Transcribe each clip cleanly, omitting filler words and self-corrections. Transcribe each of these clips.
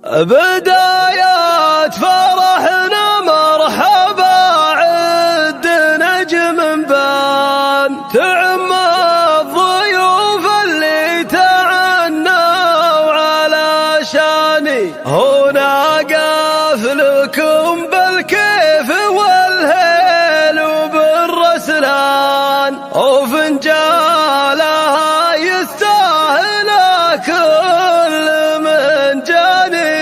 بدايات فرحنا مرحبا عد نجم بان تعم الضيوف اللي تعنوا علشاني هنا قافلكم بالكيف والهيل وبالرسلان وفنجالها يستاهل كل من جاني.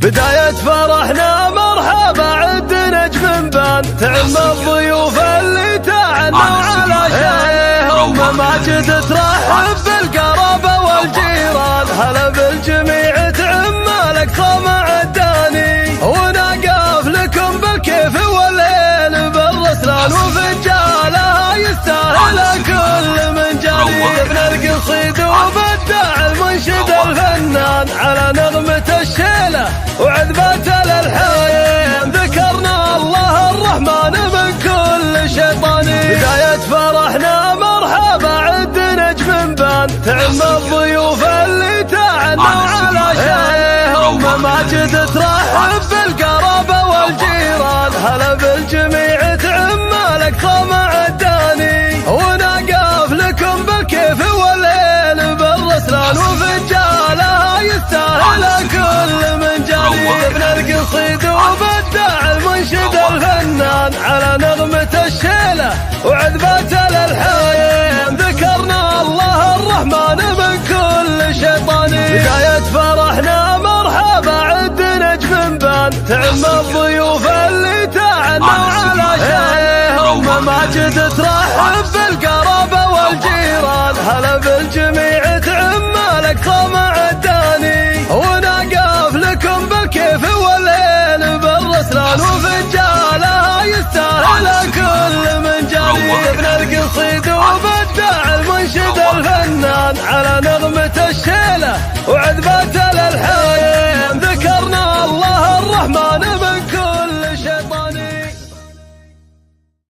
بداية فرحنا مرحبا عد نجم بان تعم الضيوف اللي تعنوا علشانهم ماجد ترحب بالقرابة والجيران هلا بالجميع تعم لك طمع الداني ونقف لكم بالكيف والليل بالرسلان وفنجالها يستاهل كل من جاني. ابن القصيد وبدع المنشد الفنان على نغمة الشيلة وعذبات الألحان ذكرنا الله الرحمن من كل شيطان. بداية فرحنا مرحبا عد نجم بان تعم الضيوف اللي تعنوا علشانهم ماجد ترحب بالقرابة والجيران هلا بالجميع تعم لك طمع الداني ونقف لكم بالكيف والليل بالرسلان وفنجالها يستاهل كل من جاني. ابن القصيد وبدع المنشد الفنان على نغمة الشيلة وعذبات الألحان ذكرنا الله الرحمن من كل شيطان. بداية فرحنا مرحبا عد نجم بان تعم الضيوف اللي تعنوا علشانهم ماجد ترحب بالقرابة والجيران هلا بالجميع تعم لك طمع الداني ونقف لكم بالكيف والليل بالرسلان وفنجالها يستاهل كل من جاني. ابن القصيد وبدع المنشد الفنان على نغمة الشيلة وعذبات